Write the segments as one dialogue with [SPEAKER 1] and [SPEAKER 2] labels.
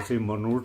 [SPEAKER 1] نسي منور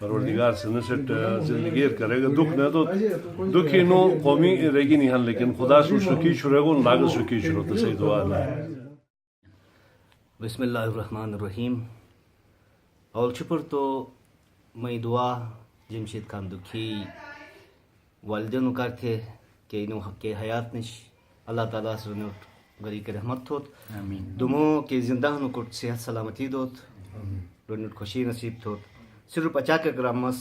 [SPEAKER 2] پروردگار سے نسٹ زندگی کرے گا دکھ نہ تو دکھی نو قومی رگی نہیں ہن لیکن خدا سو شکی شرے گو لاگ شکی شروع تو صحیح دعا نہ
[SPEAKER 3] بسم اللہ الرحمن الرحیم. اول چھپر تو میں دعا جمشید خان دکھی والدین کر تھے کہ انہوں کے حیات نش اللہ تعالیٰ سے گری کے رحمت ہوت دمو کے زندہ ہنو کو صحت سلامتی دوت رنٹ خوشی نصیب تھوت. صرف اچا کے گرامس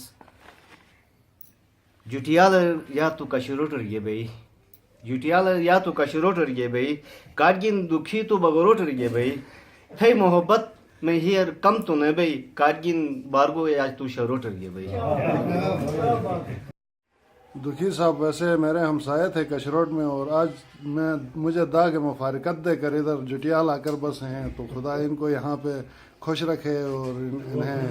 [SPEAKER 3] جوٹیال یا تو کشروٹر یہ بھئی جوٹیال یا تو کشروٹر یہ بھئی کارگین دکھی تو بغروٹر یہ بھئی ہے محبت میں ہیر کم تو نہ بھئی کارگین بارگو یا تو شروٹر یہ بھئی.
[SPEAKER 4] دکھی صاحب ویسے میرے ہمسائے تھے کشروٹ میں اور آج مجھے دا کہ مفارقت دے کر ادھر جٹیال آ کر بس ہیں تو خدا ان کو یہاں پہ خوش رکھے اور انہیں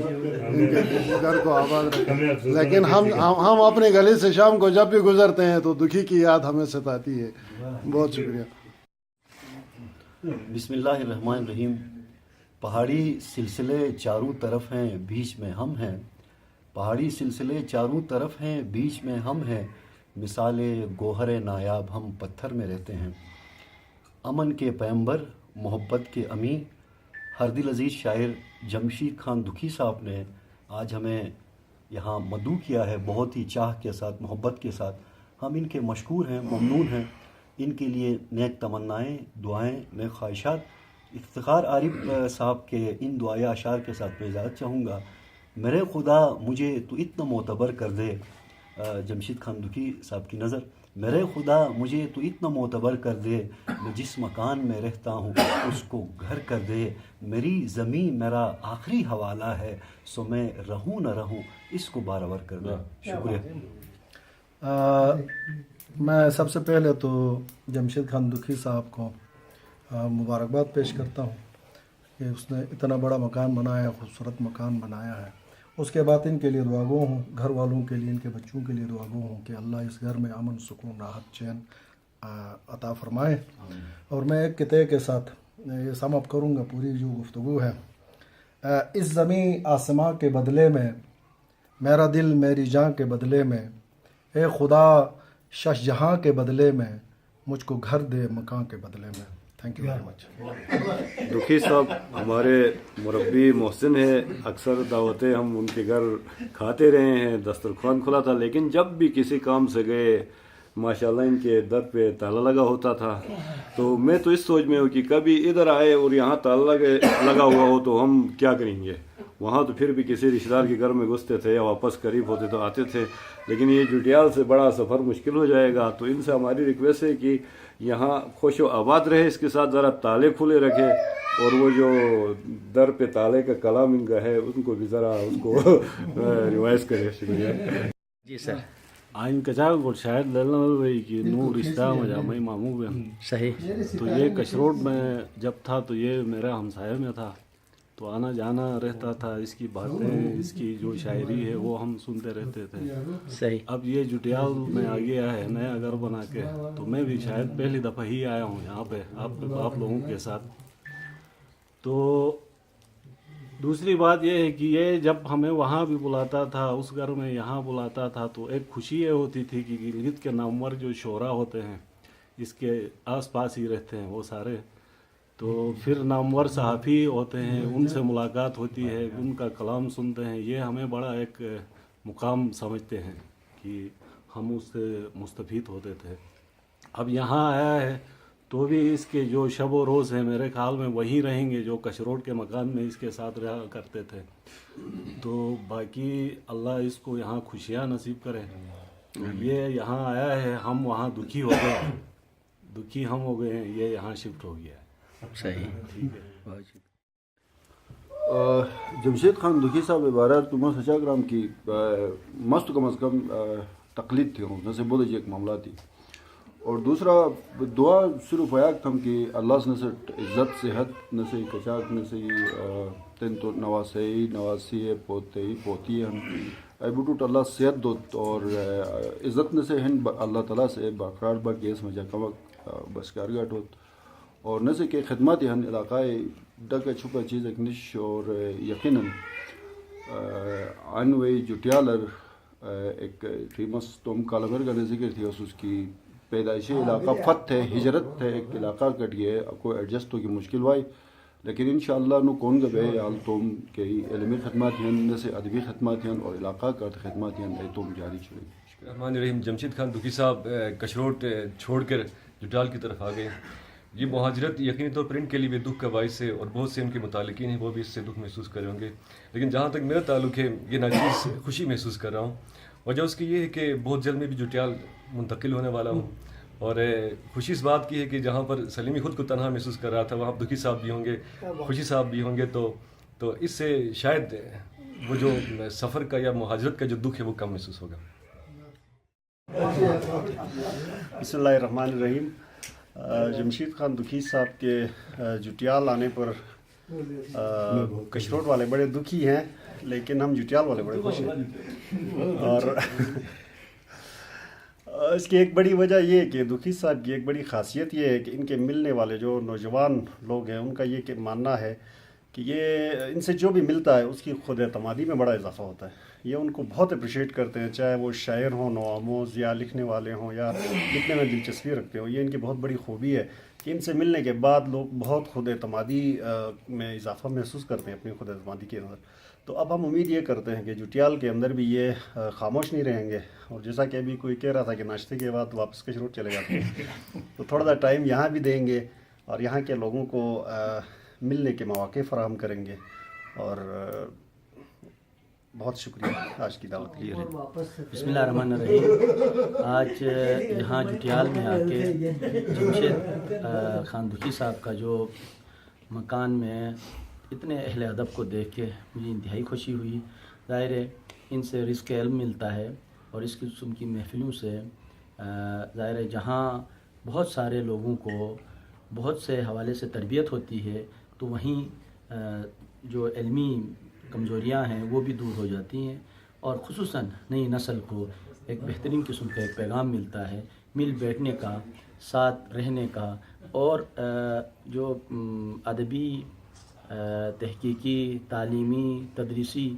[SPEAKER 4] ان کے گھر کو آباد رکھے. لیکن ہم اپنی گلی سے شام کو جب بھی گزرتے ہیں تو دکھی کی یاد ہمیں ستاتی ہے. بہت شکریہ.
[SPEAKER 5] بسم اللہ الرحمن الرحیم. پہاڑی سلسلے چاروں طرف ہیں بیچ میں ہم ہیں. پہاڑی سلسلے چاروں طرف ہیں بیچ میں ہم ہیں. مثال گوہر نایاب ہم پتھر میں رہتے ہیں. امن کے پیمبر محبت کے امی ہر دل عزیز شاعر جمشید خان دکھی صاحب نے آج ہمیں یہاں مدعو کیا ہے بہت ہی چاہ کے ساتھ محبت کے ساتھ. ہم ان کے مشکور ہیں ممنون ہیں. ان کے لیے نیک تمنائیں دعائیں میں خواہشات. افتخار عارف صاحب کے ان دعائیں اشعار کے ساتھ میں اجازت چاہوں گا. میرے خدا مجھے تو اتنا معتبر کر دے. جمشید خان دکھی صاحب کی نظر. میرے خدا مجھے تو اتنا معتبر کر دے میں جس مکان میں رہتا ہوں اس کو گھر کر دے. میری زمین میرا آخری حوالہ ہے سو میں رہوں نہ رہوں اس کو بارآور کر دے. شکریہ.
[SPEAKER 6] میں سب سے پہلے تو جمشید خان دکھی صاحب کو مبارکباد پیش کرتا ہوں کہ اس نے اتنا بڑا مکان بنایا ہے خوبصورت مکان بنایا ہے. اس کے بعد ان کے لیے دعا گو ہوں گھر والوں کے لیے ان کے بچوں کے لیے دعا گو ہوں کہ اللہ اس گھر میں امن سکون راحت چین عطا فرمائے. اور میں ایک قطعے کے ساتھ یہ سم اپ کروں گا پوری جو گفتگو ہے. اس زمین آسماں کے بدلے میں میرا دل میری جاں کے بدلے میں اے خدا شش جہاں کے بدلے میں مجھ کو گھر دے مکان کے بدلے میں. Thank you very much.
[SPEAKER 2] دکھی صاحب ہمارے مربی محسن ہے. اکثر دعوتیں ہم ان کے گھر کھاتے رہے ہیں دسترخوان کھلا تھا لیکن جب بھی کسی کام سے گئے ماشاءاللہ ان کے در پہ تالا لگا ہوتا تھا. تو میں تو اس سوچ میں ہوں کہ کبھی ادھر آئے اور یہاں تالا لگا ہوا ہو تو ہم کیا کریں گے. وہاں تو پھر بھی کسی رشتہ دار کے گھر میں گھستے تھے یا واپس قریب ہوتے تو آتے تھے لیکن یہ جٹیال سے بڑا سفر مشکل ہو جائے گا. تو ان سے ہماری ریکویسٹ ہے کہ یہاں خوش و آباد رہے. اس کے ساتھ ذرا تالے کھلے رکھے اور وہ جو در پہ تالے کا کلام ان کا ہے ان کو بھی ذرا اس کو ریوائز کرے. شکریہ.
[SPEAKER 3] جی سر.
[SPEAKER 7] آئین کچا کو شاید للنا ہوئی کہ نو رشتہ مجھا میں ماموں بھی ہم
[SPEAKER 3] صحیح.
[SPEAKER 7] تو یہ کشروٹ میں جب تھا تو یہ میرا ہمسایہ میں تھا تو آنا جانا رہتا تھا. اس کی باتیں اس کی جو شاعری ہے وہ ہم سنتے رہتے تھے.
[SPEAKER 3] صحیح.
[SPEAKER 7] اب یہ جٹیال میں آ گیا ہے نیا گھر بنا کے تو میں بھی شاید پہلی دفعہ ہی آیا ہوں یہاں پہ آپ لوگوں کے ساتھ. تو دوسری بات یہ ہے کہ یہ جب ہمیں وہاں بھی بلاتا تھا اس گھر میں یہاں بلاتا تھا تو ایک خوشی یہ ہوتی تھی کہ گلگت کے نامور جو شعراء ہوتے ہیں اس کے آس پاس ہی رہتے ہیں وہ سارے. تو پھر نامور صحافی ہوتے ہیں ان سے ملاقات ہوتی ہے ان کا کلام سنتے ہیں. یہ ہمیں بڑا ایک مقام سمجھتے ہیں کہ ہم اس سے مستفید ہوتے تھے. اب یہاں آیا ہے تو بھی اس کے جو شب و روز ہیں میرے خیال میں وہیں رہیں گے جو کشروٹ کے مکان میں اس کے ساتھ رہا کرتے تھے. تو باقی اللہ اس کو یہاں خوشیاں نصیب کرے. یہ یہاں آیا ہے ہم وہاں دکھی ہو گئے دکھی ہم ہو گئے ہیں یہ یہاں شفٹ ہو گیا ہے.
[SPEAKER 3] صحیح.
[SPEAKER 4] جمشید خان دکھی صاحب عبارت تو سچا گرام کی مست کم از کم تقلید تھی ہوں جیسے بولے ایک معاملہ تھی. اور دوسرا دعا صرف ایک تھم کہ اللہ سے نسٹ عزت صحت نسے کچاک نسے تین تو نواسی پوتے پوتی ہم اے بٹوٹ اللہ صحت دوت اور عزت نسے ہن اللہ تعالیٰ سے باقرار با گیس مجھا کمک بس کارگاٹ ہوت اور نسے کہ خدمات ہن علاقۂ ڈکا چھپا چیز ایک نش اور یقیناً آنوی جٹیالر ایک فیمس توم کالمر کا ذکر تھی اس کی پیدائشی علاقہ فت ہے ہجرت ہے ایک علاقہ کٹ گیا کوئی ایڈجسٹ ہو کی مشکل وائی لیکن انشاءاللہ نو کون گبے آل توم کے علمی خدمات ہیں سے ادبی خدمات ہیں اور علاقہ کا خدمات ہیں توم جاری چھوڑے.
[SPEAKER 8] رحمان الرحیم. جمشید خان دکھی صاحب کشروٹ چھوڑ کر جٹال کی طرف آ گئے. یہ مہاجرت یقینی طور پر ان کے لیے بھی دکھ کا باعث ہے اور بہت سے ان کے متعلقین ہیں وہ بھی اس سے دکھ محسوس کر رہے ہوں گے. لیکن جہاں تک میرا تعلق ہے یہ ناچیز خوشی محسوس کر رہا ہوں. وجہ اس کی یہ ہے کہ بہت جلد میں بھی جٹیال منتقل ہونے والا ہوں اور خوشی اس بات کی ہے کہ جہاں پر سلیمی خود کو تنہا محسوس کر رہا تھا وہاں دکھی صاحب بھی ہوں گے خوشی صاحب بھی ہوں گے تو اس سے شاید وہ جو سفر کا یا مہاجرت کا جو دکھ ہے وہ کم محسوس ہوگا.
[SPEAKER 1] بسم اللہ الرحمن الرحیم. جمشید خان دکھی صاحب کے جٹیال آنے پر کشروٹ والے بڑے دکھی ہیں لیکن ہم جٹیال والے بڑے خوش ہیں. اور اس کی ایک بڑی وجہ یہ ہے کہ دکھی صاحب کی ایک بڑی خاصیت یہ ہے کہ ان کے ملنے والے جو نوجوان لوگ ہیں ان کا یہ کہ ماننا ہے کہ یہ ان سے جو بھی ملتا ہے اس کی خود اعتمادی میں بڑا اضافہ ہوتا ہے. یہ ان کو بہت اپریشیٹ کرتے ہیں چاہے وہ شاعر ہوں نوآموز یا لکھنے والے ہوں یا لکھنے میں دلچسپی رکھتے ہوں. یہ ان کی بہت بڑی خوبی ہے کہ ان سے ملنے کے بعد لوگ بہت خود اعتمادی میں اضافہ محسوس کرتے ہیں اپنی خود اعتمادی کے اندر. تو اب ہم امید یہ کرتے ہیں کہ جٹیال کے اندر بھی یہ خاموش نہیں رہیں گے اور جیسا کہ ابھی کوئی کہہ رہا تھا کہ ناشتے کے بعد واپس کشروٹ چلے جاتے ہیں تو تھوڑا سا ٹائم یہاں بھی دیں گے اور یہاں کے لوگوں کو ملنے کے مواقع فراہم کریں گے. اور بہت شکریہ آج کی دعوت کے لیے.
[SPEAKER 9] بسم اللہ الرحمن الرحیم. آج یہاں جٹیال میں آ کے جمشید خان دکھی صاحب کا جو مکان میں اتنے اہل ادب کو دیکھ کے مجھے انتہائی خوشی ہوئی. ظاہر ہے ان سے رزق علم ملتا ہے اور اس قسم کی محفلوں سے ظاہر ہے جہاں بہت سارے لوگوں کو بہت سے حوالے سے تربیت ہوتی ہے تو وہیں جو علمی کمزوریاں ہیں وہ بھی دور ہو جاتی ہیں اور خصوصاً نئی نسل کو ایک بہترین قسم کا ایک پیغام ملتا ہے مل بیٹھنے کا ساتھ رہنے کا اور جو ادبی تحقیقی تعلیمی تدریسی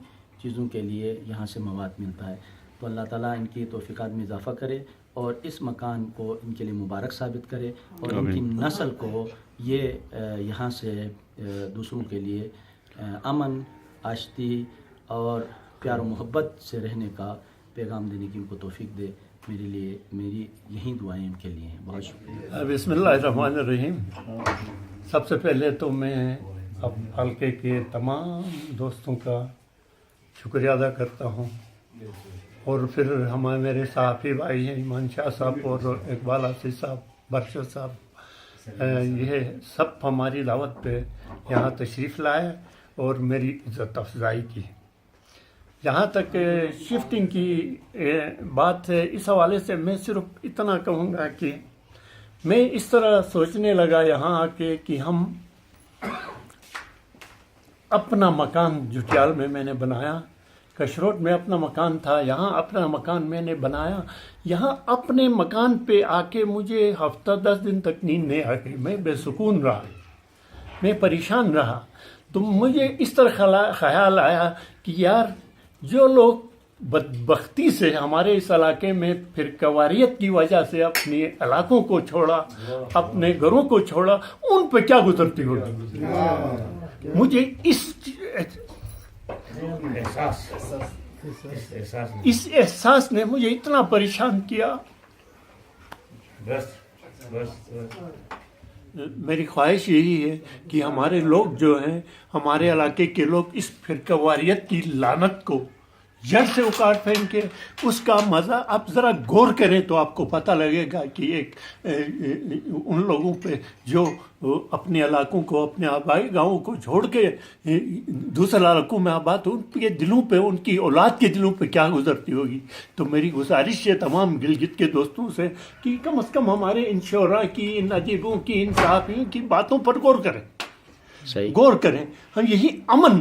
[SPEAKER 9] چیزوں کے لیے یہاں سے مواد ملتا ہے. تو اللہ تعالیٰ ان کی توفیقات میں اضافہ کرے اور اس مکان کو ان کے لیے مبارک ثابت کرے اور ان کی نسل کو یہ یہاں سے دوسروں کے لیے امن آشتی اور پیار و محبت سے رہنے کا پیغام دینے کی ان کو توفیق دے. میری یہی دعائیں ان کے لیے ہیں. بہت شکریہ.
[SPEAKER 2] بسم اللہ الرحمن الرحیم. سب سے پہلے تو میں اب حلقے کے تمام دوستوں کا شکریہ ادا کرتا ہوں اور پھر ہمارے میرے صحافی بھائی ہیں ایمان شاہ صاحب اور اقبال آصف صاحب برشد صاحب یہ سب ہماری دعوت پہ یہاں تشریف لائے اور میری عزت افزائی کی. جہاں تک شفٹنگ کی بات ہے اس حوالے سے میں صرف اتنا کہوں گا کہ میں اس طرح سوچنے لگا یہاں آ کے کہ ہم اپنا مکان جٹیال میں نے بنایا. کشروٹ میں اپنا مکان تھا یہاں اپنا مکان میں نے بنایا. یہاں اپنے مکان پہ آ کے مجھے ہفتہ 10 دن تک نیند نہیں آ گئی. میں بے سکون رہا میں پریشان رہا. تو مجھے اس طرح خیال آیا کہ یار جو لوگ بدبختی سے ہمارے اس علاقے میں پھر کواریت کی وجہ سے اپنے علاقوں کو چھوڑا اپنے گھروں کو چھوڑا ان پہ کیا گزرتی ہوگی. مجھے اس احساس نے مجھے اتنا پریشان کیا. میری خواہش یہی ہے کہ ہمارے لوگ جو ہیں ہمارے علاقے کے لوگ اس فرقہ واریت کی لعنت کو جڑ سے اکاڑ پھینک کے اس کا مزہ آپ ذرا غور کریں تو آپ کو پتہ لگے گا کہ ایک ان لوگوں پہ جو اپنے علاقوں کو اپنے آبائی گاؤں کو چھوڑ کے دوسرے علاقوں میں آباد ان کے دلوں پہ ان کی اولاد کے دلوں پہ کیا گزرتی ہوگی. تو میری گزارش ہے تمام گلگت کے دوستوں سے کہ کم از کم ہمارے ان شعراء کی ان ادیبوں کی ان صحافیوں کی باتوں پر غور کریں غور کریں. ہم یہی امن